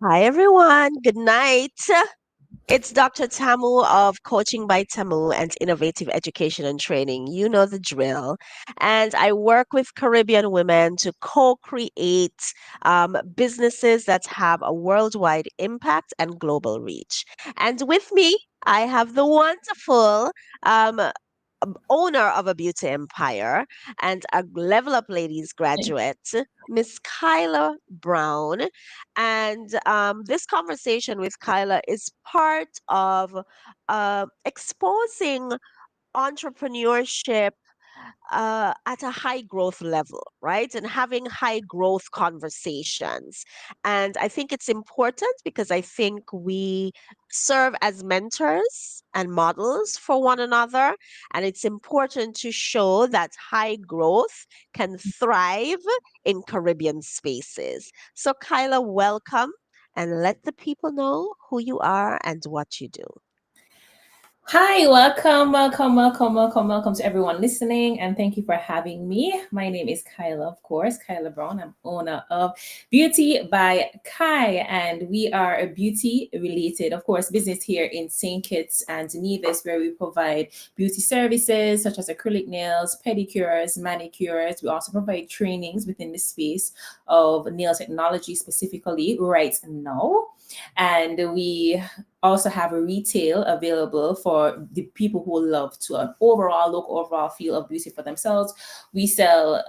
Hi, everyone. Good night. It's Dr. Tamu of Coaching by Tamu and Innovative Education and Training. You know the drill. And I work with Caribbean women to co create businesses that have a worldwide impact and global reach. And with me, I have the wonderful um, owner of a beauty empire and a Level Up Ladies graduate, Miss Khyla Brown. And this conversation with Khyla is part of exposing entrepreneurship at a high growth level, right? And having high growth conversations. And I think it's important because I think we serve as mentors and models for one another. And it's important to show that high growth can thrive in Caribbean spaces. So, Kyla, welcome and let the people know who you are and what you do. Hi, welcome to everyone listening, and thank you for having me. My name is Khyla, of course, Khyla Brown. I'm owner of Beauty by Kai, and we are a beauty related, of course, business here in St. Kitts and Nevis, where we provide beauty services such as acrylic nails, pedicures, manicures. We also provide trainings within the space of nail technology, specifically right now. And we also have a retail available for the people who love to an overall feel of beauty for themselves. We sell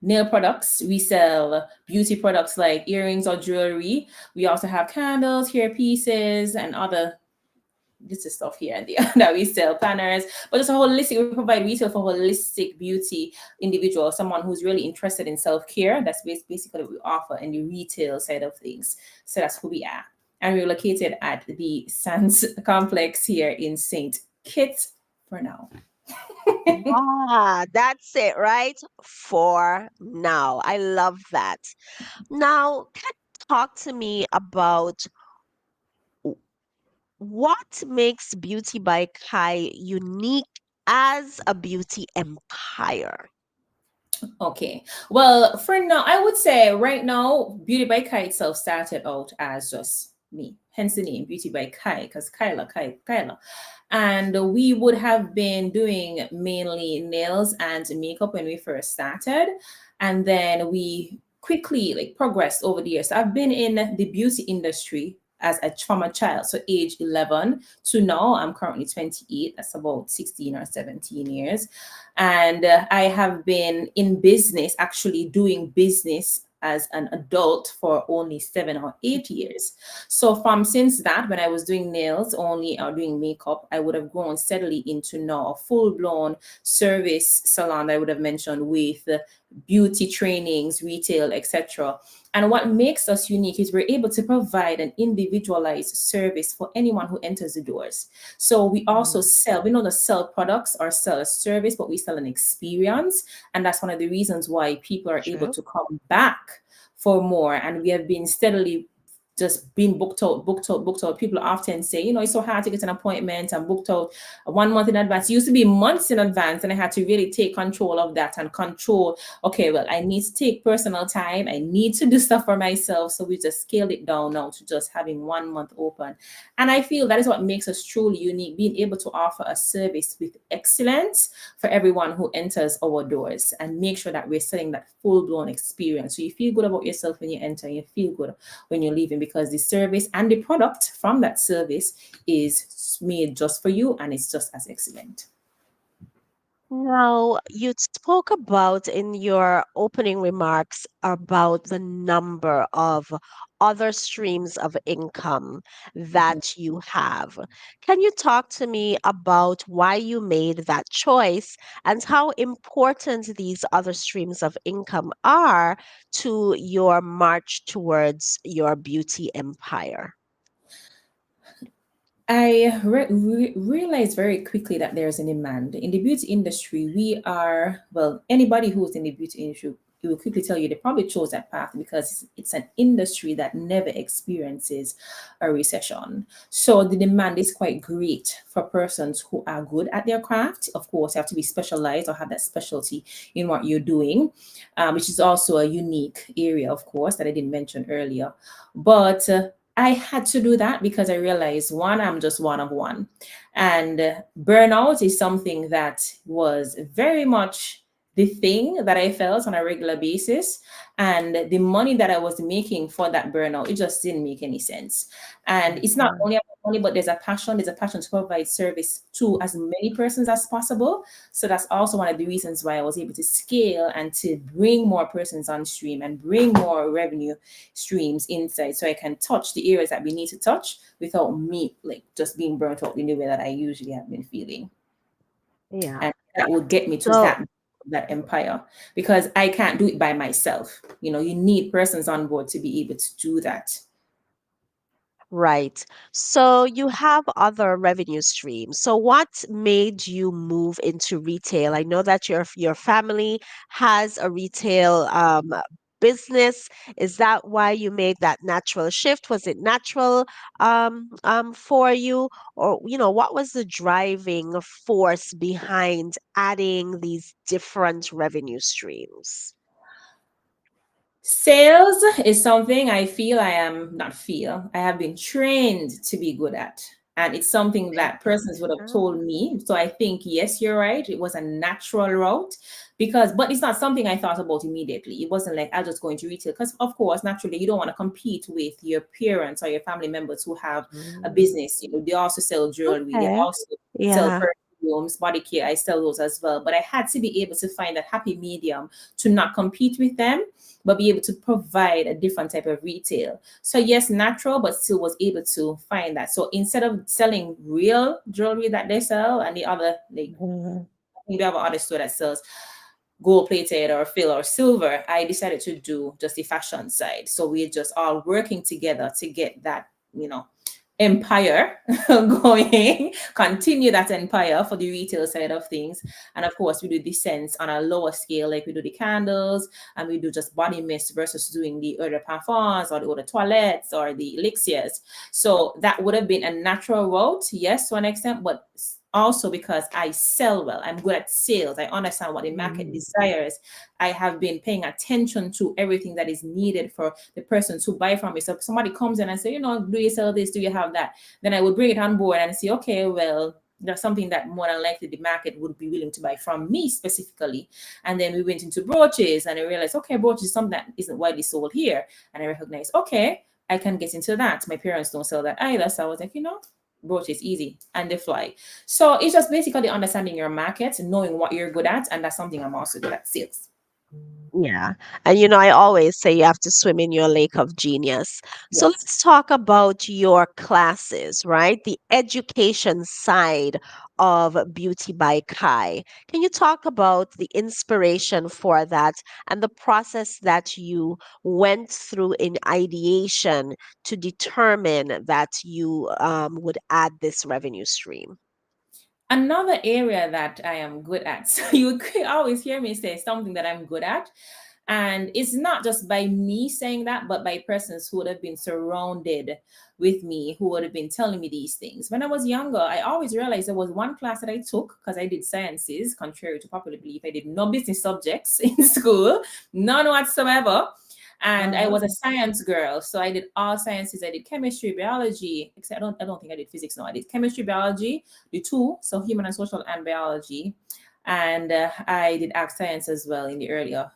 nail products, we sell beauty products like earrings or jewelry. We also have candles, hair pieces, and other this is stuff here and there that we sell planners, but it's a holistic. We provide retail for holistic beauty individuals, someone who's really interested in self-care. That's basically what we offer in the retail side of things. So that's who we are, and we're located at the Sands complex here in St. Kitts for now. Ah, that's it, right? For now. I love that. Now, can you talk to me about w- what makes Beauty by Kai unique as a beauty empire? Okay. Well, for now, I would say right now, Beauty by Kai itself started out as just me, hence the name Beauty by Kai, because Kyla. And we would have been doing mainly nails and makeup when we first started. And then we quickly like progressed over the years. So I've been in the beauty industry from a child, so age 11 to now. I'm currently 28. That's about 16 or 17 years. And I have been in business, actually doing business as an adult for only 7 or 8 years. So from since that, when I was doing nails only or doing makeup, I would have grown steadily into now a full-blown service salon. I would have mentioned with beauty trainings, retail, etc. And what makes us unique is we're able to provide an individualized service for anyone who enters the doors. So we also Mm, sell, we not just sell products or sell a service, but we sell an experience. And that's one of the reasons why people are able true. to come back for more. And we have been steadily just being booked out. People often say, it's so hard to get an appointment and booked out 1 month in advance. It used to be months in advance, and I had to really take control of that and control. Okay, well, I need to take personal time. I need to do stuff for myself. So we just scaled it down now to just having 1 month open. And I feel that is what makes us truly unique, being able to offer a service with excellence for everyone who enters our doors and make sure that we're selling that full blown experience. So you feel good about yourself when you enter, you feel good when you're leaving because the service and the product from that service is made just for you and it's just as excellent. Now, you spoke about in your opening remarks about the number of other streams of income that you have. Can you talk to me about why you made that choice and how important these other streams of income are to your march towards your beauty empire? I realized very quickly that there's a demand in the beauty industry. We are, well, anybody who's in the beauty industry, it will quickly tell you they probably chose that path because it's an industry that never experiences a recession. So the demand is quite great for persons who are good at their craft. Of course, you have to be specialized or have that specialty in what you're doing, which is also a unique area, of course, that I didn't mention earlier. But I had to do that because I realized one, I'm just one of one. And burnout is something that was very much the thing that I felt on a regular basis. And the money that I was making for that burnout, it just didn't make any sense. And it's not Mhm. only about money, but there's a passion to provide service to as many persons as possible. So that's also one of the reasons why I was able to scale and to bring more persons on stream and bring more revenue streams inside so I can touch the areas that we need to touch without me like just being burnt out in the way that I usually have been feeling. Yeah. And that will get me to So that empire because I can't do it by myself. You need persons on board to be able to do that. right. So you have other revenue streams. So what made you move into retail? I know that your family has a retail business. Is that why you made that natural shift? Was it natural for you? Or, what was the driving force behind adding these different revenue streams? Sales is something I feel I am not feel. I have been trained to be good at. And it's something that persons would have told me. So I think, yes, you're right. It was a natural route but it's not something I thought about immediately. It wasn't like I'll just go into retail. Because, of course, naturally, you don't want to compete with your parents or your family members who have a Mm, business. They also sell jewelry, they okay. also sell Yeah. perfumes, body care. I sell those as well. But I had to be able to find that happy medium to not compete with them but be able to provide a different type of retail. So yes, natural, but still was able to find that. So instead of selling real jewelry that they sell and the other, like Mhm. I think we have another store that sells gold plated or fill or silver, I decided to do just the fashion side. So we're just all working together to get that, empire going, continue that empire for the retail side of things. And of course, we do the scents on a lower scale, like we do the candles and we do just body mist versus doing the eau de parfums or the eau de toilettes or the elixirs. So that would have been a natural route, yes, to an extent, but also because I sell well, I'm good at sales, I understand what the market Mm, desires. I have been paying attention to everything that is needed for the persons who buy from me. So if somebody comes in and say, do you sell this? Do you have that? Then I would bring it on board and say, okay, well, there's something that more than likely the market would be willing to buy from me specifically. And then we went into brooches and I realized, okay, brooches is something that isn't widely sold here. And I recognized, okay, I can get into that. My parents don't sell that either. So I was like, brooches easy and they fly. So it's just basically understanding your market, knowing what you're good at. And that's something I'm also good at, sales. yeah. And I always say you have to swim in your lake of genius. So Yes. let's talk about your classes, right? The education side of Beauty by Kai. Can you talk about the inspiration for that and the process that you went through in ideation to determine that you would add this revenue stream? Another area that I am good at. So you could always hear me say something that I'm good at. And it's not just by me saying that, but by persons who would have been surrounded with me, who would have been telling me these things. When I was younger, I always realized there was one class that I took because I did sciences, contrary to popular belief. I did no business subjects in school, none whatsoever. And I Uh-huh. was a science girl, so I did all sciences. I did chemistry, biology. Except I don't think I did physics. No, I did chemistry, biology, the two, so human and social and biology, and I did art science as well in the earlier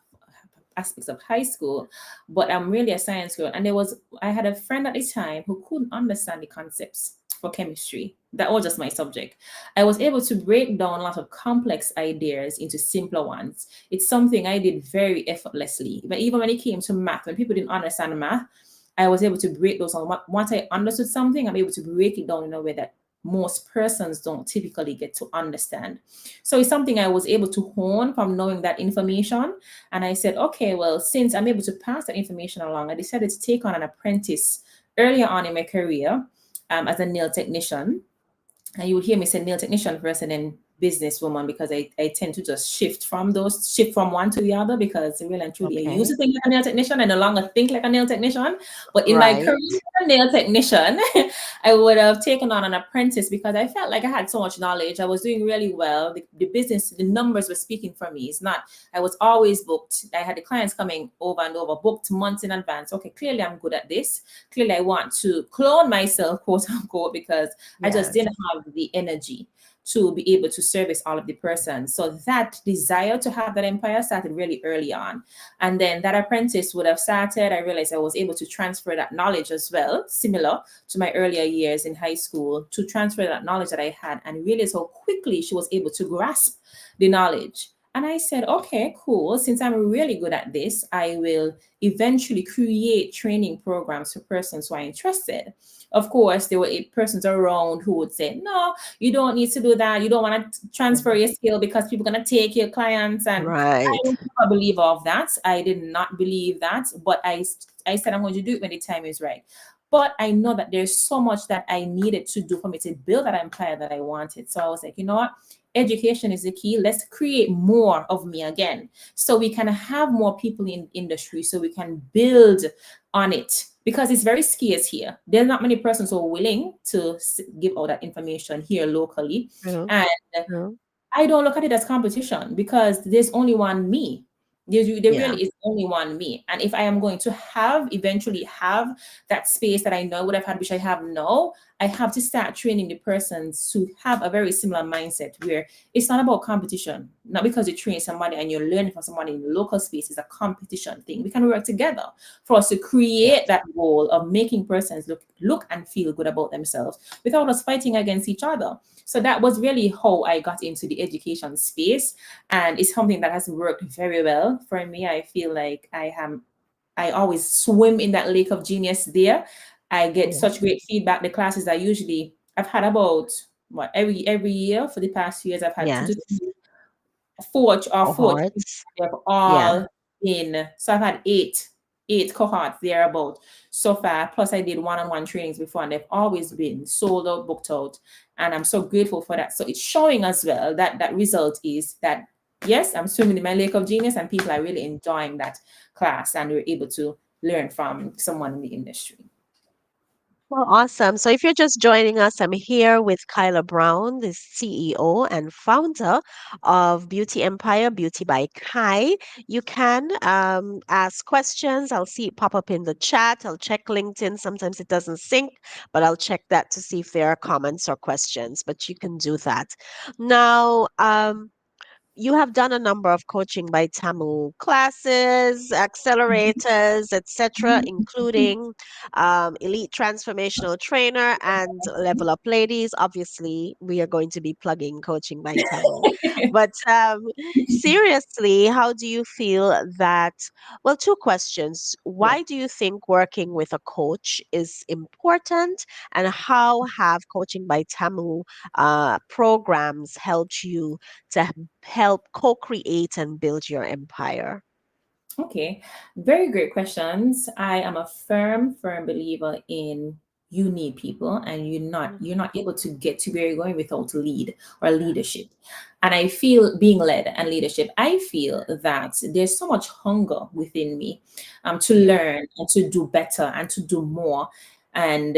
aspects of high school. But I'm really a science girl, and I had a friend at the time who couldn't understand the concepts for chemistry. That was just my subject. I was able to break down a lot of complex ideas into simpler ones. It's something I did very effortlessly. But even when it came to math, when people didn't understand math, I was able to break those down. Once I understood something, I'm able to break it down in a way that most persons don't typically get to understand. So it's something I was able to hone from knowing that information. And I said, okay, well, since I'm able to pass that information along, I decided to take on an apprentice earlier on in my career as a nail technician. And you would hear me say nail technician first and then businesswoman, because I tend to just shift from one to the other, because really and truly I used Okay. to think like a nail technician and no longer think like a nail technician. But in my career Right. as a nail technician, I would have taken on an apprentice because I felt like I had so much knowledge. I was doing really well. The business, the numbers were speaking for me. It's not, I was always booked. I had the clients coming over and over, booked months in advance. Okay, clearly I'm good at this. Clearly I want to clone myself, quote unquote, because I just Yes. didn't have the energy to be able to service all of the persons. So that desire to have that empire started really early on. And then that apprentice would have started. I realized I was able to transfer that knowledge as well, similar to my earlier years in high school, to transfer that knowledge that I had, and realize how quickly she was able to grasp the knowledge. And I said, okay, cool. Since I'm really good at this, I will eventually create training programs for persons who are interested. Of course, there were persons around who would say, no, you don't need to do that. You don't want to transfer Mhm. your skill because people are going to take your clients. And I Right. didn't believe all of that. I did not believe that. But I said, I'm going to do it when the time is right. But I know that there's so much that I needed to do for me to build that empire that I wanted. So I was like, you know what? Education is the key. Let's create more of me again, so we can have more people in industry, so we can build on it, because it's very scarce here. There's not many persons who are willing to give all that information here locally. True. And True. I don't look at it as competition, because there's only one me. There Yeah. really is only one me. And if I am going to eventually have that space that I know I would have had, which I have now, I have to start training the persons to have a very similar mindset, where it's not about competition. Not because you train somebody and you're learning from somebody in the local space is a competition thing. We can work together for us to create Yes. that goal of making persons look and feel good about themselves without us fighting against each other. So that was really how I got into the education space. And it's something that has worked very well for me. I feel like I always swim in that lake of genius there. I get Yeah. such great feedback. The classes I've had about what every year for the past few years, I've had two to Yes. three, four. Cohorts. They've Yeah. all been, so I've had eight cohorts thereabout so far. Plus, I did one-on-one trainings before, and they've always been sold out, booked out, and I'm so grateful for that. So it's showing as well that that result is that yes, I'm swimming in my lake of genius, and people are really enjoying that class, and we're able to learn from someone in the industry. Well, awesome. So if you're just joining us, I'm here with Khyla Brown, the CEO and founder of Beauty Empire, Beauty by Kai. You can ask questions. I'll see it pop up in the chat. I'll check LinkedIn. Sometimes it doesn't sync, but I'll check that to see if there are comments or questions. But you can do that. Now, you have done a number of coaching by Tamu classes, accelerators, etc., including Elite Transformational Trainer and Level Up Ladies. Obviously, we are going to be plugging coaching by Tamu. But seriously, how do you feel that? Well, two questions. Yeah. Why do you think working with a coach is important? And how have coaching by Tamu programs helped you to help co-create and build your empire? Okay, very great questions. I am a firm believer in you need people, and you're Mhm. not able to get to where you're going without lead or leadership. And I feel being led and leadership, I feel that there's so much hunger within me to Yeah. learn and to do better and to do more. And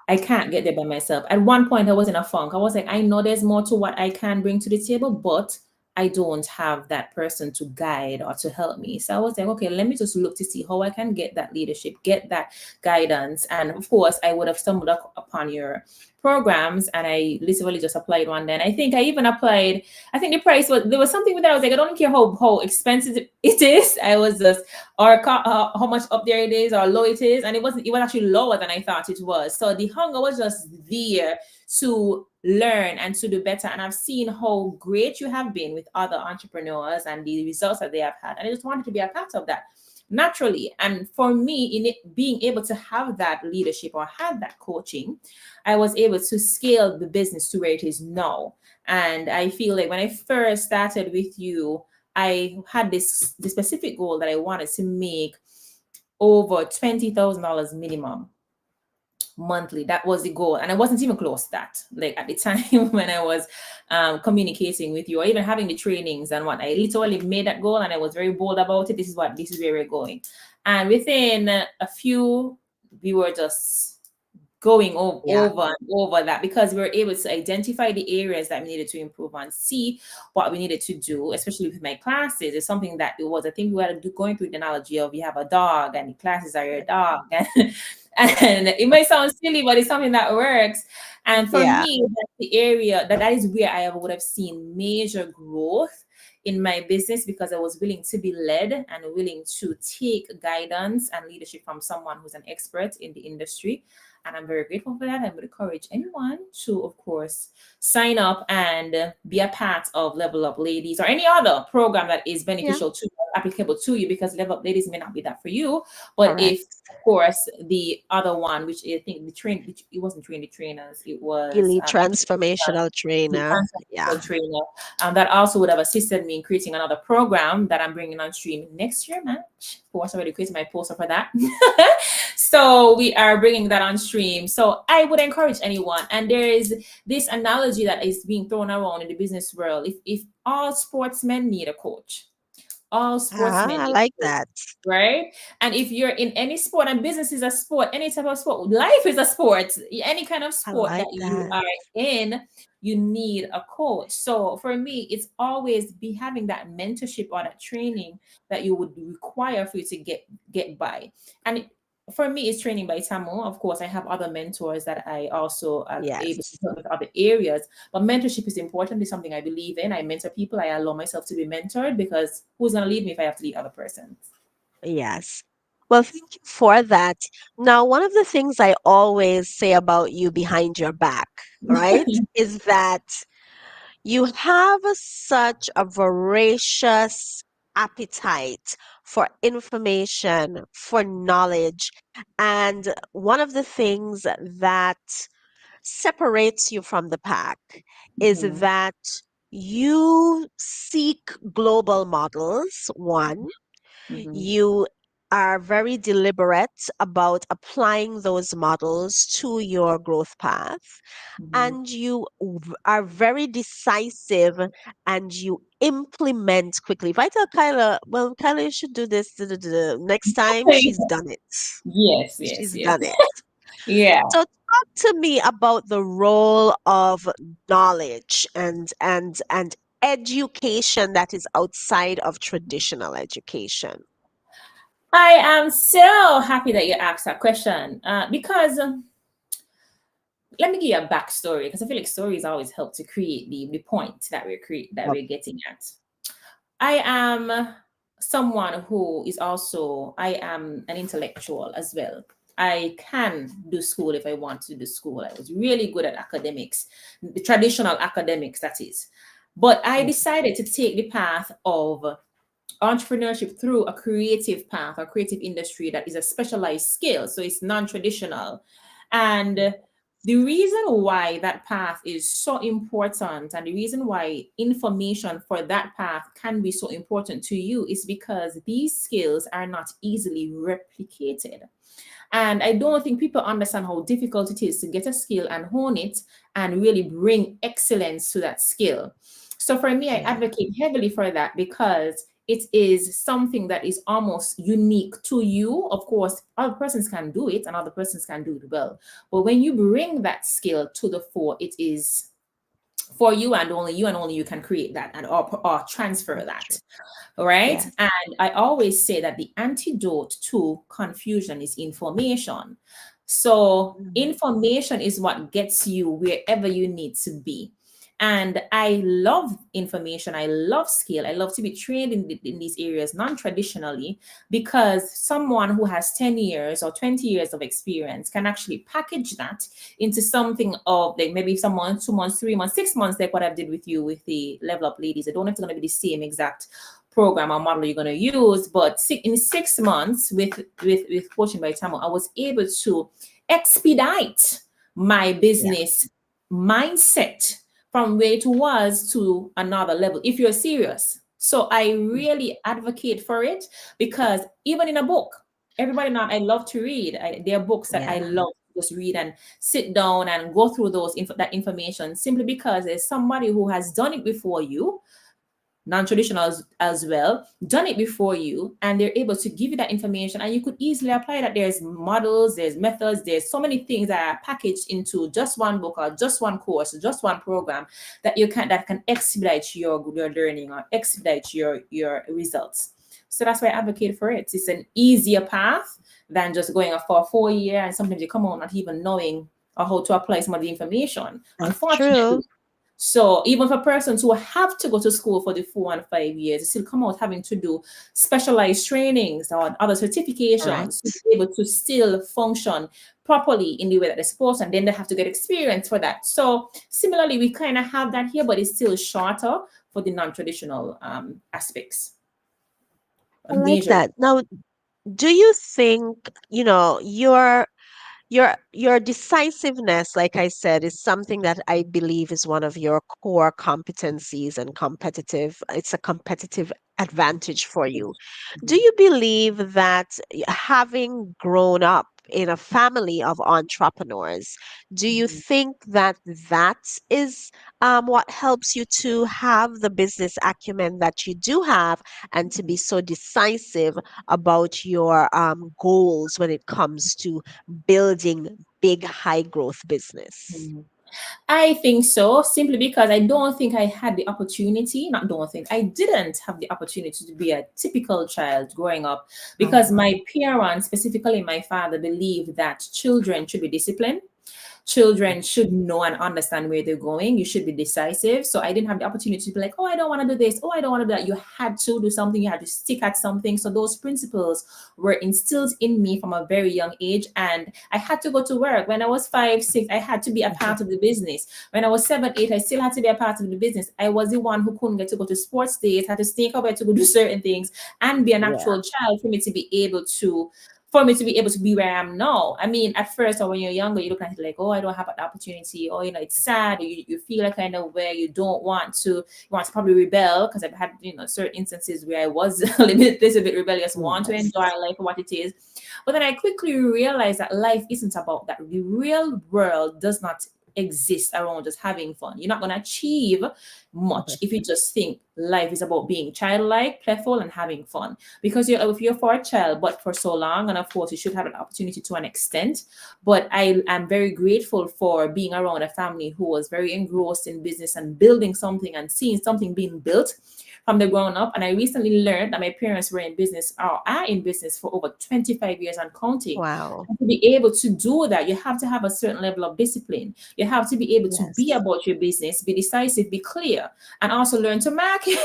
I can't get there by myself. At one point, I was in a funk. I was like, I know there's more to what I can bring to the table, but I don't have that person to guide or to help me. So I was like, okay, let me just look to see how I can get that leadership, get that guidance. And of course, I would have stumbled upon your programs, and I literally just applied one day. And I think I even applied, I think the price was, there was something with that. I was like, I don't care how expensive it is. I was just, or how much up there it is or low it is. And it was actually lower than I thought it was. So the hunger was just there to learn and to do better. And I've seen how great you have been with other entrepreneurs and the results that they have had. And I just wanted to be a part of that naturally. And for me, in it, being able to have that leadership or have that coaching, I was able to scale the business to where it is now. And I feel like when I first started with you, I had this specific goal that I wanted to make over $20,000 minimum monthly. That was the goal. And I wasn't even close to that. Like at the time when I was communicating with you or even having the trainings and what, I literally made that goal and I was very bold about it. This is where we're going. And within a few, we were just going Yeah. over and over that because we were able to identify the areas that we needed to improve on, see what we needed to do, especially with my classes. It's something that it was, I think we had to do going through the analogy of you have a dog and the classes are your dog. And it might sound silly, but it's something that works. And for Yeah. me, that's the area that is where would have seen major growth in my business because I was willing to be led and willing to take guidance and leadership from someone who's an expert in the industry. And I'm very grateful for that. I would encourage anyone to, of course, sign up and be a part of Level Up Ladies or any other program that is Yeah. beneficial to applicable to you because Level Up Ladies may not be that for you. But if, Correct. of course, the other one, which I think it wasn't train the trainers, it was Elite transformational the trainer. Yeah. transformational trainer. That also would have assisted me in creating another program that I'm bringing on stream next year, March. Of course, I already created my poster for that. So we are bringing that on stream. So I would encourage anyone. And there is this analogy that is being thrown around in the business world. If all sportsmen need a coach, all sportsmen Ah, I need like a coach, that. right? And if you're in any sport, and business is a sport, any type of sport, life is a sport, any kind of I sport that like you that. are in, you need a coach. So for me, it's always be having that mentorship or that training that you would require for you to get by. And for me, it's training by Tamu. Of course, I have other mentors that I also are able to Yes. help with other areas. But mentorship is important. It's something I believe in. I mentor people. I allow myself to be mentored because who's going to lead me if I have to lead other persons? Yes. Well, thank you for that. Now, one of the things I always say about you behind your back, right, is that you have such a voracious appetite for information, for knowledge. And one of the things that separates you from the pack is Mhm, that you seek global models, one. mhm, You are very deliberate about applying those models to your growth path, mhm. and you are very decisive and you implement quickly. If I tell Kyla, well, Kyla, you should do this, duh, duh, duh, duh," next time she's done it. Yes, yes, She's yes. done it. Yeah. So talk to me about the role of knowledge and education that is outside of traditional education. I am so happy that you asked that question because let me give you a backstory because I feel like stories always help to create the point that Oh, we're getting at. I am someone who is also, I am an intellectual as well. I can do school if I want to do school. I was really good at academics, the traditional academics, that is. But I yeah, decided to take the path of entrepreneurship through a creative path or creative industry that is a specialized skill. So it's non traditional. And the reason why that path is so important and the reason why information for that path can be so important to you is because these skills are not easily replicated. And I don't think people understand how difficult it is to get a skill and hone it and really bring excellence to that skill. So for me, I yeah, advocate heavily for that because it is something that is almost unique to you. Of course, other persons can do it and other persons can do it well. But when you bring that skill to the fore, it is for you and only you can create that and or transfer that's true. that, right? Yes, And I always say that the antidote to confusion is information. So mhm, information is what gets you wherever you need to be. And I love information. I love skill. I love to be trained in these areas non-traditionally because someone who has 10 years or 20 years of experience can actually package that into something of like maybe someone 2 months, 3 months, 6 months, like what I did with you with the Level Up Ladies. I don't know if it's going to be the same exact program or model you're going to use, but in 6 months with coaching by Tamo, I was able to expedite my yeah, business mindset from where it was to another level if you're serious. So I mm, really advocate for it because even in a book, everybody, not I love to read. There are books that I yeah, love just read and sit down and go through that information, simply because there's somebody who has done it before you, non-traditional as well, done it before you, and they're able to give you that information, and you could easily apply that. There's models, there's methods, there's so many things that are packaged into just one book or just one course or just one program that can expedite your learning or expedite your results. So that's why I advocate for it. It's an easier path than just going for a 4 year, and sometimes you come out not even knowing or how to apply some of the information, That's true. unfortunately. So even for persons who have to go to school for the 4 and 5 years, they still come out having to do specialized trainings or other certifications to Correct. be able to still function properly in the way that they're supposed to, and then they have to get experience for that. So similarly, we kind of have that here, but it's still shorter for the non-traditional aspects. I A like major. that. Now, do you think, your decisiveness, like I said, is something that I believe is one of your core competencies and it's a competitive advantage for you. Do you believe that having grown up in a family of entrepreneurs, do you Mhm. think that that is what helps you to have the business acumen that you do have and to be so decisive about your goals when it comes to building big high growth business? Mhm. I think so, simply because I don't think I had the opportunity, not don't think, I didn't have the opportunity to be a typical child growing up, because Uh-huh. my parents, specifically my father, believed that children should be disciplined. Children should know and understand where they're going. You should be decisive. So I didn't have the opportunity to be like, oh, I don't want to do this. Oh, I don't want to do that. You had to do something. You had to stick at something. So those principles were instilled in me from a very young age. And I had to go to work. When I was 5, 6, I had to be a Mhm. part of the business. When I was 7, 8, I still had to be a part of the business. I was the one who couldn't get to go to sports days, had to sneak away to go do certain things and be an Yeah. actual child for me to be able to be where I am now. I mean, at first, or when you're younger, you look at it like, oh, I don't have an opportunity, or it's sad, or you feel a kind of where you want to probably rebel, because I've had certain instances where I was a little bit rebellious, want to enjoy Yes. life for what it is. But then I quickly realized that life isn't about that. The real world does not exist around just having fun. You're not going to achieve much if you just think life is about being childlike, playful, and having fun. Because if you're for a child, but for so long, and of course you should have an opportunity to an extent. But I am very grateful for being around a family who was very engrossed in business and building something and seeing something being built from the ground up. And I recently learned that my parents were in business or are in business for over 25 years and counting. Wow. And to be able to do that, you have to have a certain level of discipline. You have to be able to be Yes. about your business, be decisive, be clear, and also learn to market.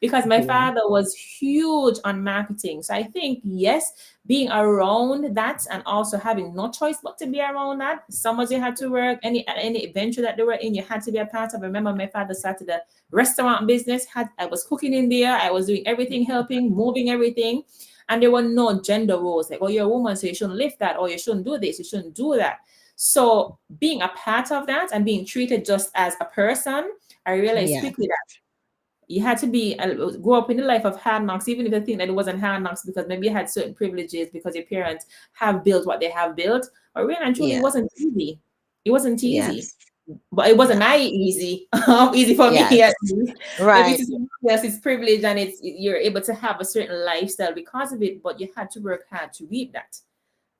Because my Yeah. father was huge on marketing. So I think, yes, being around that and also having no choice but to be around that. Summers you had to work, any venture that they were in, you had to be a part of. I remember my father started a restaurant business. I was cooking in there, I was doing everything, helping, moving everything. And there were no gender roles like, oh, you're a woman, so you shouldn't lift that, or you shouldn't do this, you shouldn't do that. So being a part of that and being treated just as a person, I realized Yeah. quickly that you had to grow up in the life of hard knocks, even if you think that it wasn't hard knocks, because maybe you had certain privileges because your parents have built what they have built. But really and truly, it Yeah. wasn't easy. It wasn't easy. Yes. But it wasn't Yeah. I easy. Easy for me Yes. at least. Maybe Right. to someone else it's privilege, and you're able to have a certain lifestyle because of it, but you had to work hard to reap that.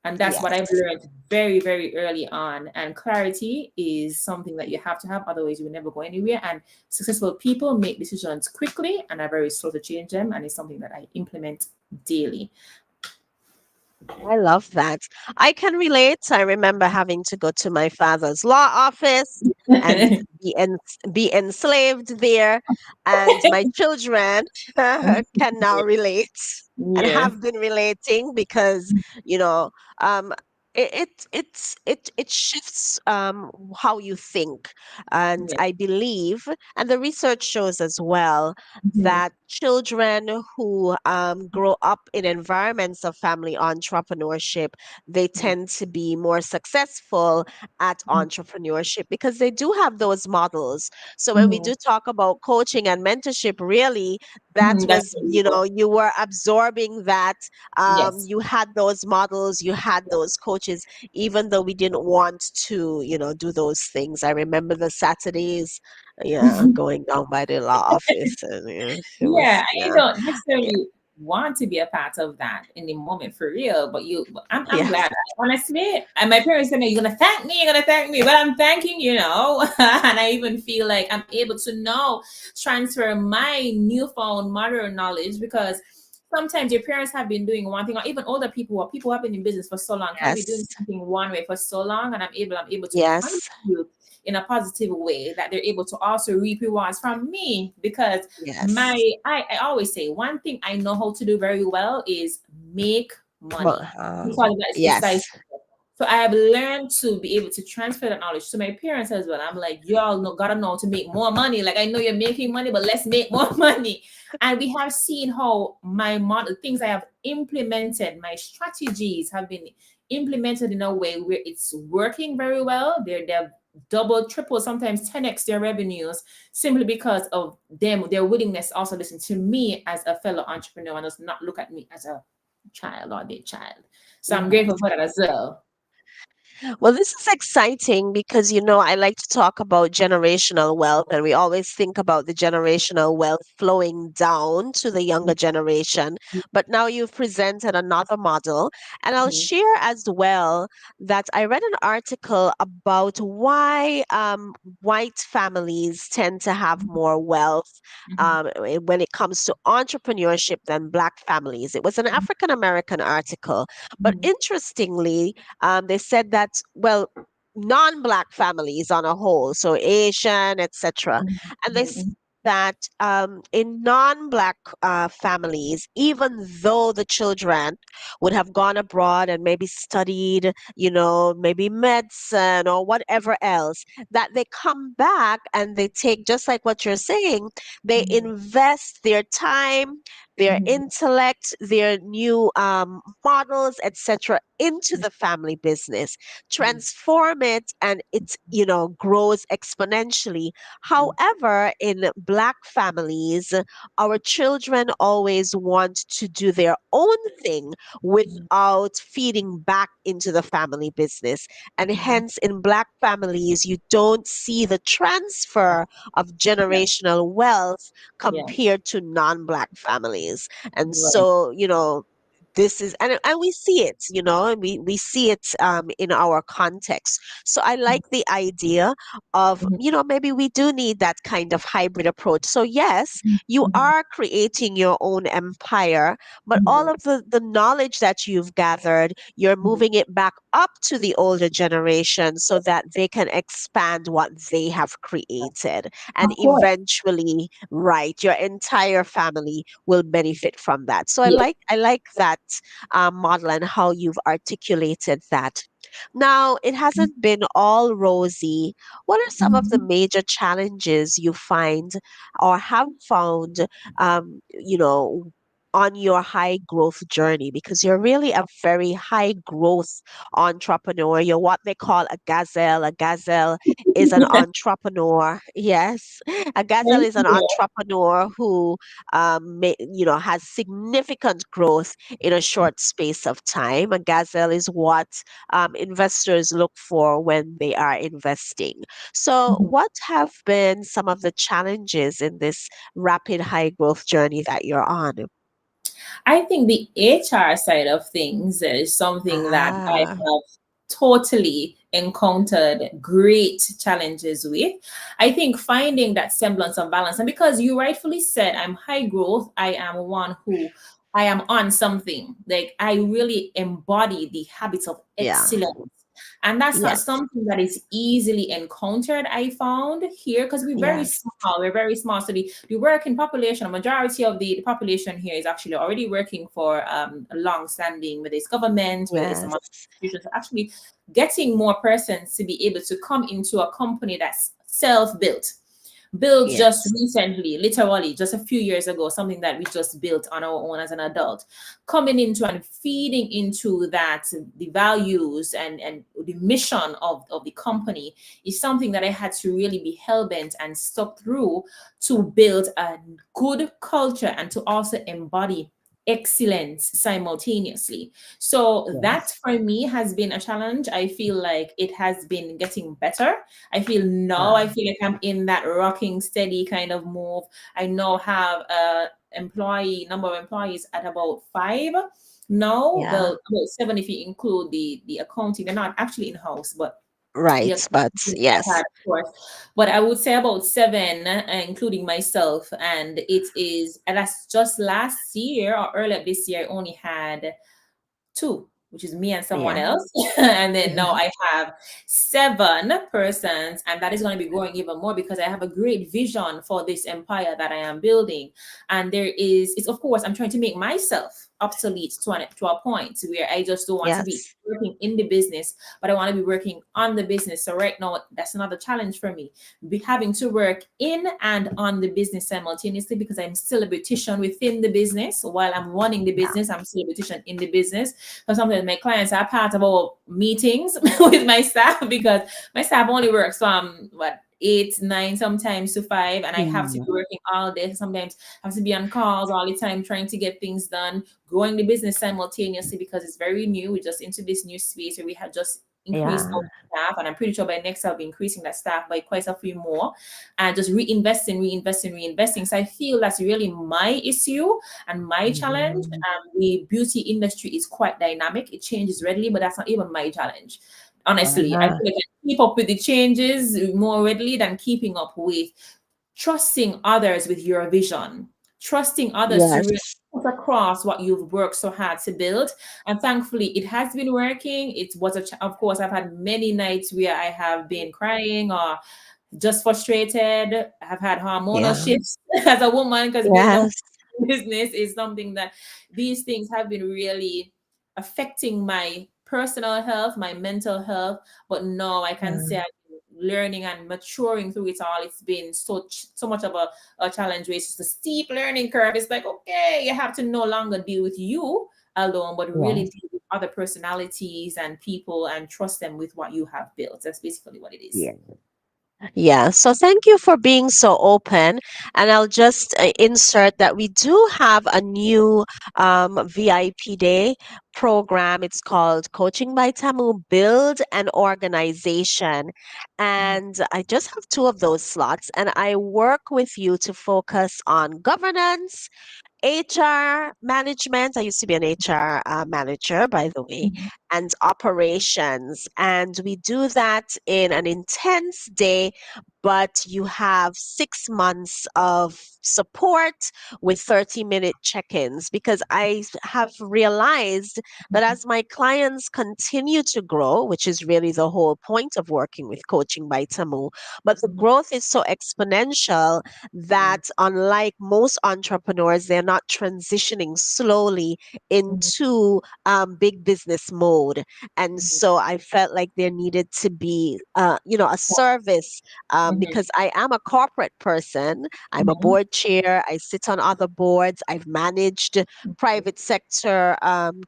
And that's what I've Yes. learned very, very early on. And clarity is something that you have to have, otherwise you will never go anywhere. And successful people make decisions quickly and are very slow to change them. And it's something that I implement daily. I love that. I can relate. I remember having to go to my father's law office and be enslaved there, and my children can now relate and Yeah. have been relating because you know um, it shifts how you think, and Yeah. I believe, and the research shows as well Mhm. that children who grow up in environments of family entrepreneurship, they tend to be more successful at entrepreneurship because they do have those models. So when we Mhm. do talk about coaching and mentorship, really, That That's was, beautiful. you were absorbing that. Yes. You had those models, you had those coaches, even though we didn't want to, do those things. I remember the Saturdays, yeah, going down by the law office, and it Yeah, was, and you yeah, don't yeah, necessarily want to be a part of that in the moment for real, but I'm yes, glad. Honestly, and my parents said, "You're gonna thank me, you're gonna thank me," but I'm thanking you know, and I even feel like I'm able to now transfer my newfound modern knowledge because sometimes your parents have been doing one thing, or even older people or people who have been in business for so long have been doing yes, something one way for so long, and I'm able to yes, contribute in a positive way that they're able to also reap rewards from me because yes. I always say one thing I know how to do very well is make money. Because it's like Yes, so I have learned to be able to transfer that knowledge to my parents as well. I'm like, y'all know, gotta know to make more money. Like I know you're making money, but let's make more money. And we have seen how my model things I have implemented, my strategies have been implemented in a way where it's working very well. They're double, triple, sometimes 10x their revenues simply because of them, their willingness to also listen to me as a fellow entrepreneur and does not look at me as a child or their child. So I'm yes. grateful for that as well. Well, this is exciting because, I like to talk about generational wealth, and we always think about the generational wealth flowing down to the younger generation. But now you've presented another model, and I'll Mhm, share as well that I read an article about why white families tend to have more wealth mhm, when it comes to entrepreneurship than black families. It was an African American article, but mhm, interestingly, they said that, well, non-black families on a whole, so Asian, etc., mhm, and they mhm, that in non-black families, even though the children would have gone abroad and maybe studied, maybe medicine or whatever else, that they come back and they take, just like what you're saying, they mhm, invest their time, their mhm, intellect, their new models, etc., into the family business, mhm, transform it, and it, grows exponentially. However, in black families, our children always want to do their own thing mhm, without feeding back into the family business. And mhm. hence, in black families, you don't see the transfer of Yeah, generational wealth yeah, compared to non-black families. And right. so, this is, and we see it, and we see it in our context. So I like the idea of, Mhm, maybe we do need that kind of hybrid approach. So yes, you mhm, are creating your own empire, but all mhm, of the knowledge that you've gathered, you're mhm. moving it back up to the older generation so that they can expand what they have created. And Of course. eventually, right, your entire family will benefit from that. So Yes. I like that model and how you've articulated that. Now, it hasn't been all rosy. What are some of the Mhm. major challenges you find or have found, on your high growth journey? Because you're really a very high growth entrepreneur. You're what they call a gazelle. A gazelle is an entrepreneur. Yes. A gazelle Thank is an you. entrepreneur who, has significant growth in a short space of time. A gazelle is what investors look for when they are investing. So, Mhm. what have been some of the challenges in this rapid high growth journey that you're on? I think the HR side of things is something that I Ah, have totally encountered great challenges with. I think finding that semblance of balance, and because you rightfully said I'm high growth, I am one who I am on something. Like I really embody the habits of yeah. excellence. And that's not Yes. something that is easily encountered, I found here, because we're very Yes. small. We're very small. So the working population, a majority of the population here is actually already working for a long standing, whether it's government, whether it's some other Yes. institutions, actually getting more persons to be able to come into a company that's self built built just Yes. recently, literally just a few years ago, something that we just built on our own as an adult, coming into and feeding into that, the values and the mission of the company is something that I had to really be hell bent and stuck through to build a good culture and to also embody excellence simultaneously. So that Yes. for me has been a challenge. I feel like it has been getting better. I Uh, feel like I'm in that rocking steady kind of move. I now have a employee number of employees at about five now. yeah. Well, about seven if you include the accounting. They're not actually in house, but the Right. But I've had, yes. of course. But I would say about seven, including myself, and and that's just last year or earlier this year. I only had two, which is me and someone Yeah. else. And then now I have seven persons, and that is going to be growing even more because I have a great vision for this empire that I am building. And it's of course, I'm trying to make myself obsolete to a point where I just don't want to be Yes. working in the business, but I want to be working on the business. So right now, that's another challenge for me, be having to work in and on the business simultaneously because I'm still a beautician within the business. While I'm running the Yeah. business, I'm still a beautician in the business. Because sometimes my clients are part of our meetings with my staff because my staff only works from what 8, 9, sometimes to 5, and I have to be Mm. working all day. Sometimes I have to be on calls all the time trying to get things done, growing the business simultaneously because it's very new. We just into this new space where we have just increased our Yeah. staff, and I'm pretty sure by next I'll be increasing that staff by quite a few more, and just reinvesting. So I feel that's really my issue and my challenge. Mhm. The beauty industry is quite dynamic; it changes readily, but that's not even my challenge. Honestly, I Ah, feel like I keep up with the changes more readily than keeping up with trusting others with your vision, trusting others to really yes. put across what you've worked so hard to build. And thankfully, it has been working. It was of course, I've had many nights where I have been crying or just frustrated. I have had hormonal Yeah. shifts as a woman because building Yes. a business is something that these things have been really affecting my personal health, my mental health. But no, I can say Yeah. I've been learning and maturing through it all. It's been so much of a challenge where it's just a steep learning curve. It's like, okay, you have to no longer deal with you alone, but really Yes. deal with other personalities and people and trust them with what you have built. That's basically what it is. Yeah. Yeah, so thank you for being so open. And I'll just insert that we do have a new VIP day program. It's called Coaching by Tamu Build an Organization. And I just have two of those slots. And I work with you to focus on governance, HR management. I used to be an HR manager, by the way, Mhm. and operations. And we do that in an intense day, but you have 6 months of support with 30-minute check ins because have realized that as my clients continue to grow, which is really the whole point of working with Coaching by Tamu, but the growth is so exponential that unlike most entrepreneurs, they're not transitioning slowly Mhm. into big business mode. And Mhm. so I felt like there needed to be, a service Mhm. because I am a corporate person. I'm a Mhm. board chair. I sit on other boards. I've managed private sector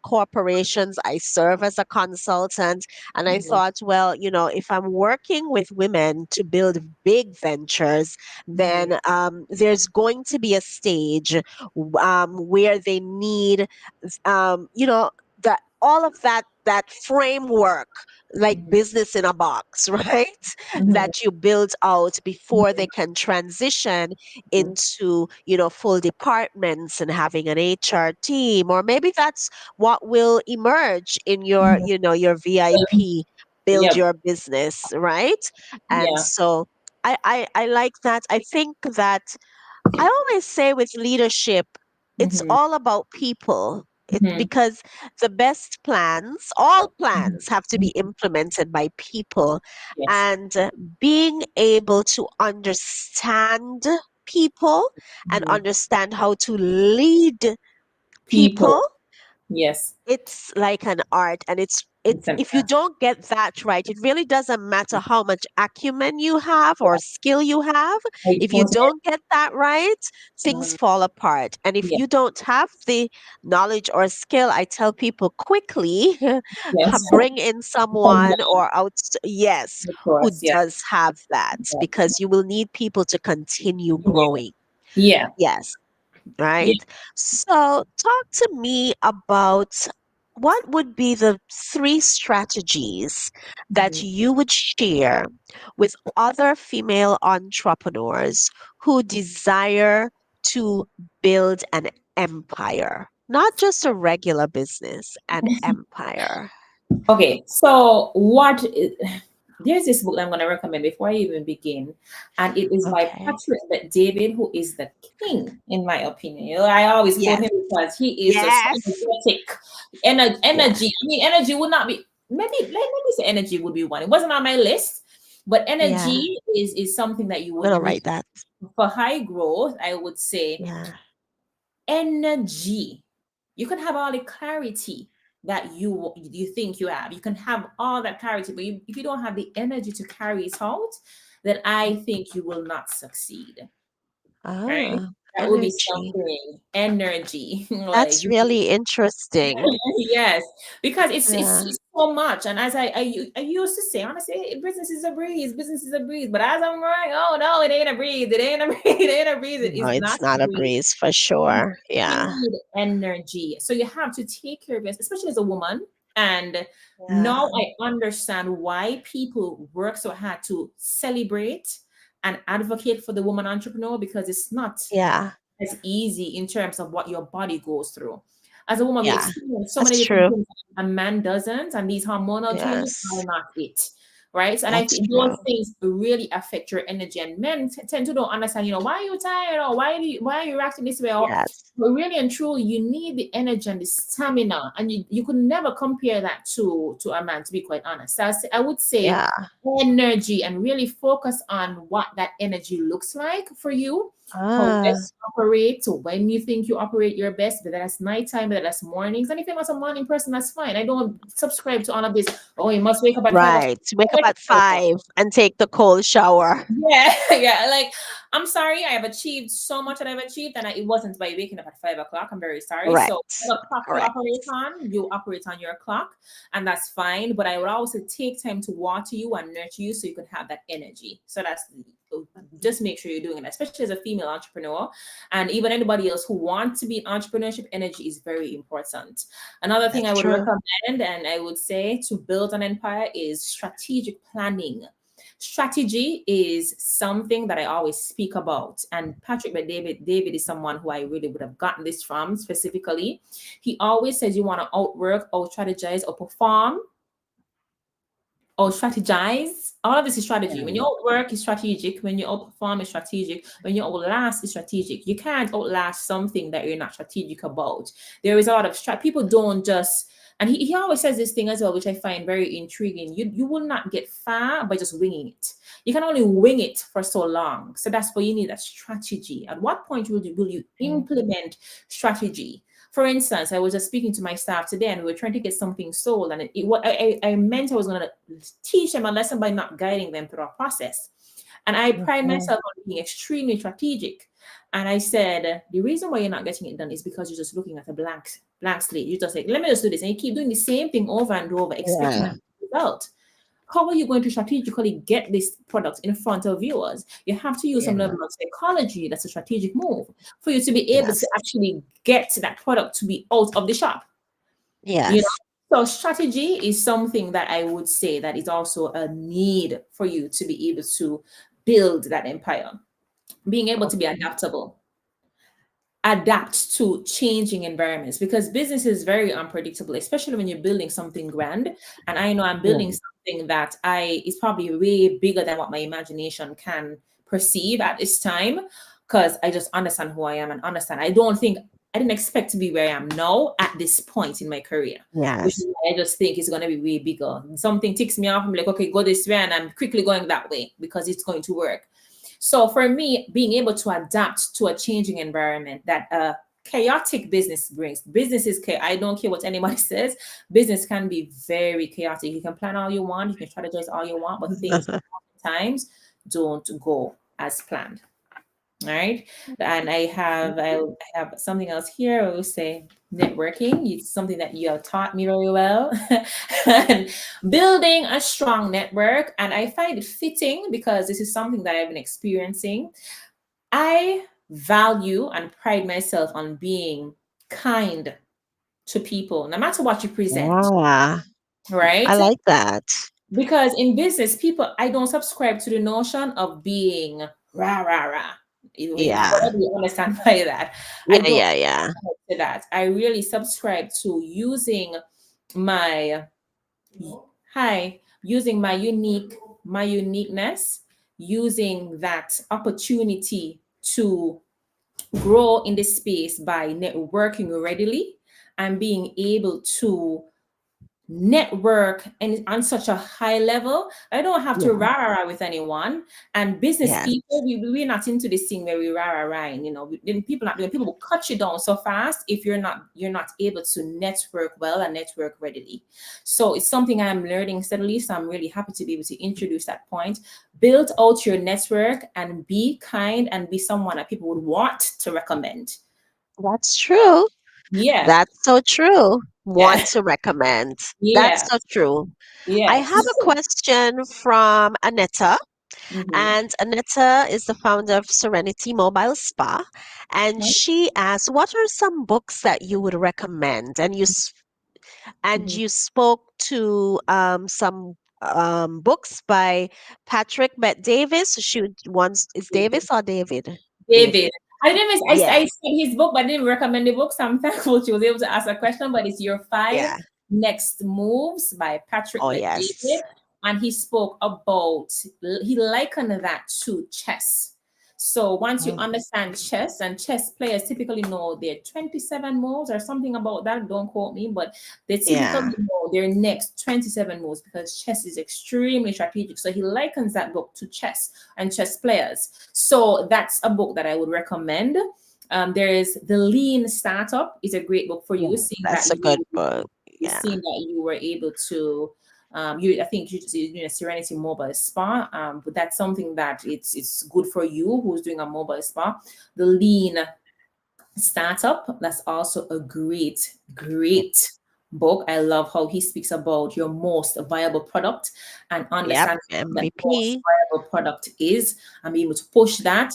corporations. I serve as a consultant. And I Mhm. thought, well, if I'm working with women to build big ventures, Mhm. then there's going to be a stage where they need, that all of that framework, like Mhm. business in a box, right? Mhm. That you build out before they can transition Mhm. into full departments and having an HR team, or maybe that's what will emerge in your Mhm. your VIP build Yep. your business, right? And Yeah. so I like that. I think that I always say with leadership, it's Mhm. all about people. Mhm. Because the best plans, all Mhm. plans, have to be Mhm. implemented by people. Yes. And being able to understand people and Mhm. understand how to lead People. people Yes. It's like an art, and It's it's an if you don't get that right, it really doesn't matter how much acumen you have or skill you have. I If you totally don't get that right, things mm, fall apart. And if yeah. you don't have the knowledge or skill, I tell people quickly Yes. bring in Come someone down, or out, yes, of who course. Yeah. does have that, Yeah. because you will need people to continue growing. Yeah. Yes. Yeah. Right. So, talk to me about what would be the three strategies that Mhm. you would share with other female entrepreneurs who desire to build an empire, not just a regular business, an empire. Okay, there's this book that I'm going to recommend before I even begin, and it is by Okay. Patrick David, who is the king, in my opinion. You know, I always quote Yes. him because he is just Yes. energetic. Yeah. Energy. I mean, energy would not be, maybe say energy would be one. It wasn't on my list, but Yeah. energy is something that you I'm would gonna need write that. for high growth. I would say Yeah. energy. You can have all the clarity that you think you have. You can have all that clarity, but if you don't have the energy to carry it out, then I think you will not succeed. Right? Ah, That would be energy. something. Energy, like That's really interesting. yes, because Yeah. it's so much. And as I used to say, honestly, business is a breeze, business is a breeze. But as I'm going, oh no, it ain't a breeze, it ain't a breeze, it ain't a breeze. It No, is not it's a not a breeze. breeze for You sure. Yeah. need energy. So you have to take care of it, especially as a woman. And now Yeah. I understand why people work so hard to celebrate and advocate for the woman entrepreneur, because it's not Yeah. as easy in terms of what your body goes through. As a woman, we Yeah. experience so many That's different true. things a man doesn't, and these hormonal changes are Yes. not it. Right. And I That's think those true. things really affect your energy. And men tend to don't understand, why are you tired, or why are you acting this way? Or Yes. but really and truly, you need the energy and the stamina. And you could never compare that to a man, to be quite honest. So I would say Yeah. energy, and really focus on what that energy looks like for you, how Ah, best you operate, so when you think you operate your best, whether that's nighttime, whether that's mornings. And if you're not a morning person, that's fine. I don't subscribe to all of this. Oh, you must wake up at 5 o'clock. right. Wake up Wake up at at 5 o'clock. 5 and take the cold shower. Yeah, yeah. Like, I'm sorry, I have achieved so much that I've achieved, and it wasn't by waking up at 5 o'clock. I'm very sorry. So, Correct. whatever clock you Correct. operate on, you operate on your clock, and that's fine. But I would also take time to water you and nurture you so you can have that energy. So just make sure you're doing it, especially as a female entrepreneur, and even anybody else who wants to be in entrepreneurship. Energy is very important. Another thing I That's would true. recommend, and I would say to build an empire, is strategic planning. Strategy is something that I always speak about. And David is someone who I really would have gotten this from specifically. He always says you want to outwork, out strategize, or perform, or strategize. All of this is strategy. When you Yeah. outwork, is strategic. When you outperform, is strategic. When you outlast, is strategic. You can't outlast something that you're not strategic about. There is a lot of people don't just, and he always says this thing as well, which I find very intriguing. You will not get far by just winging it. You can only wing it for so long. So that's why you need a strategy. At what point will you Mm. implement strategy? For instance, I was just speaking to my staff today, and we were trying to get something sold, and what I meant I was going to teach them a lesson by not guiding them through a process. And I pride Mhm. myself on being extremely strategic. And I said, the reason why you're not getting it done is because you're just looking at a blank slate. You just say, let me just do this. And you keep doing the same thing over and over, expecting a Yeah. result. How are you going to strategically get this product in front of viewers? You have to use some Yeah. level of psychology. That's a strategic move for you to be able to Yes. actually get that product to be out of the shop. You Yes. know, so strategy is something that I would say that is also a need for you to be able to build that empire. Being able to be Okay. adaptable, adapt to changing environments, because business is very unpredictable, especially when you're building something grand. And I know I'm building Mm. something that I is probably way bigger than what my imagination can perceive at this time, because I just understand who I am and understand. I didn't expect to be where I am now at this point in my career, which is Yes. why I just think it's going to be way bigger. Something ticks me off. I'm like, okay, go this way, and I'm quickly going that way because it's going to work. So for me, being able to adapt to a changing environment, that chaotic business brings. Business is I don't care what anybody says. Business can be very chaotic. You can plan all you want, you can strategize all you want, but things times don't go as planned. All right. And I have something else here. I will say networking. It's something that you have taught me very well. And building a strong network. And I find it fitting because this is something that I've been experiencing. I value and pride myself on being kind to people, no matter what you present, Yeah, I right? like that. Because in business, people, I don't subscribe to the notion of being rah, rah, rah. Yeah, Whatever you understand by that. I yeah, don't yeah, yeah. subscribe to that. I really subscribe to using my, using my uniqueness, using that opportunity to grow in this space by networking readily and being able to network and on such a high level. I don't have to Yeah, rah rah rah with anyone. And business yes. people, we're not into this thing where we rah rah rah. And, then people not doing. People will cut you down so fast if you're not able to network well and network readily. So it's something I'm learning steadily. So I'm really happy to be able to introduce that point. Build out your network and be kind and be someone that people would want to recommend. That's true. Yeah, That's so true. yeah, Want to recommend. That's yeah, so true. I yes. have a question from Aneta, Mhm. and Aneta is the founder of Serenity Mobile Spa, and she asked, "What are some books that you would recommend?" And Mhm. you spoke to some books by Patrick Bet Davis. She wants is Davis or David? David. David. I didn't miss, I Yeah, said his book, but I didn't recommend the book. So I'm thankful she was able to ask a question. But it's Your Five yeah. Next Moves by Patrick Oh Bet David. yes. And he spoke about, he likened that to chess. So once you Oh, understand chess, and chess players typically know their 27 moves or something about that, don't quote me, but they typically yeah. know their next 27 moves because chess is extremely strategic. So he likens that book to chess and chess players. So that's a book that I would recommend. There is The Lean Startup is a great book for Yeah, you, seeing that that's a good book. you Yeah. seeing that you were able to I think you just doing a Serenity mobile spa, but that's something that it's good for you who's doing a mobile spa. The Lean Startup, that's also a great book. I love how he speaks about your most viable product and Yep. understand that most MVP. viable product is and being able to push that.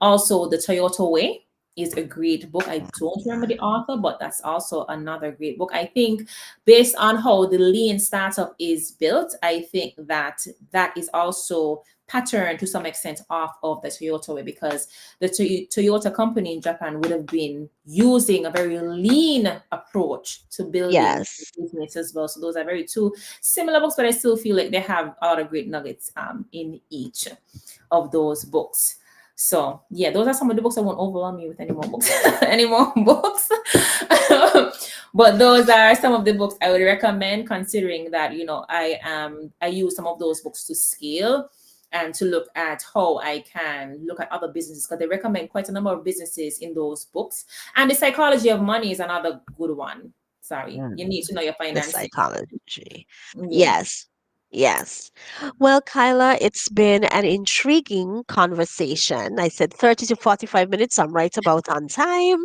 Also, The Toyota Way is a great book. I don't remember the author, but that's also another great book. I think based on how the lean startup is built, I think that that is also patterned to some extent off of the Toyota Way because the Toyota company in Japan would have been using a very lean approach to building Yes. business as well. So those are very two similar books, but I still feel like they have a lot of great nuggets in each of those books. So yeah, those are some of the books. I won't overwhelm you with any more books, any more books. But those are some of the books I would recommend, considering that I use some of those books to scale and to look at how I can look at other businesses because they recommend quite a number of businesses in those books. And The Psychology of Money is another good one. Sorry, you Mm, need to know your the finances. psychology. Yeah. Yes. Yes. Well, Kyla, it's been an intriguing conversation. I said 30 to 45 minutes. I'm right about on time.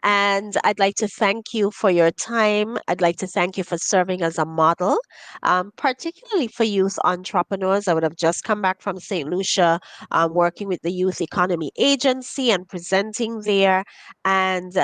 And I'd like to thank you for your time. I'd like to thank you for serving as a model, particularly for youth entrepreneurs. I would have just come back from St. Lucia, working with the Youth Economy Agency and presenting there. And,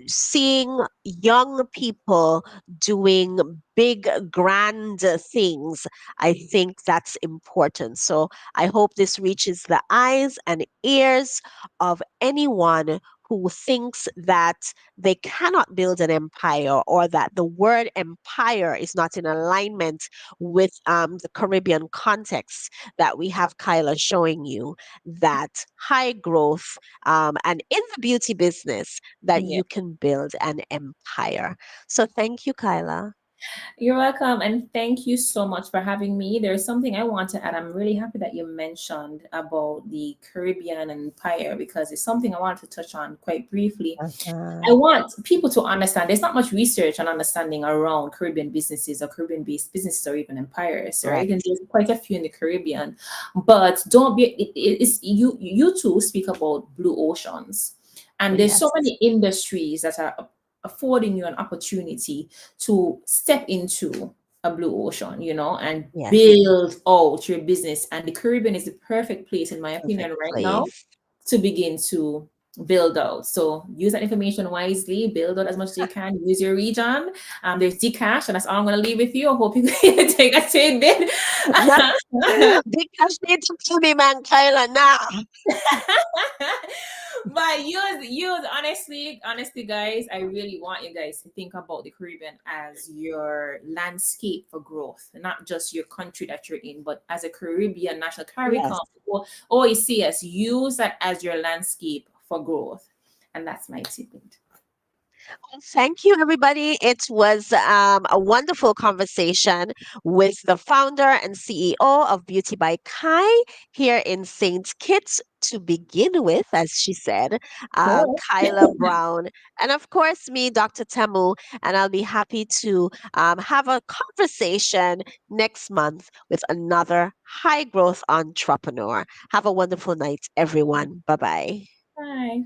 seeing young people doing big, grand things, I think that's important. So I hope this reaches the eyes and ears of anyone who thinks that they cannot build an empire or that the word empire is not in alignment with the Caribbean context that we have Kyla showing you that high growth and in the beauty business that Yeah. you can build an empire. So thank you, Kyla. You're welcome, and thank you so much for having me. There's something I want to add. I'm really happy that you mentioned about the Caribbean Empire because it's something I wanted to touch on quite briefly. Uh-huh. I want people to understand there's not much research and understanding around Caribbean businesses or Caribbean based businesses or even empires, right? And Correct. there's quite a few in the Caribbean. But don't be it's you two speak about blue oceans. And there's so Yes. many industries that are affording you an opportunity to step into a blue ocean, and Yes. build out your business. And the Caribbean is the perfect place, in my opinion, Perfect right now place. to begin to build out. So use that information wisely, build out as much as you can, use your region. There's Dcash, and that's all I'm going to leave with you. I hope you can take a tidbit. Because need to tell me, man, Khyla, now. But use honestly, guys, I really want you guys to think about the Caribbean as your landscape for growth, not just your country that you're in, but as a Caribbean National Yes. CARICOM or OECS, use that as your landscape for growth. And that's my tidbit. Thank you, everybody. It was a wonderful conversation with the founder and CEO of Beauty by Kai here in St. Kitts. To begin with, as she said, Cool. Khyla Brown, and of course, me, Dr. Temu, and I'll be happy to have a conversation next month with another high growth entrepreneur. Have a wonderful night, everyone. Bye bye. Bye.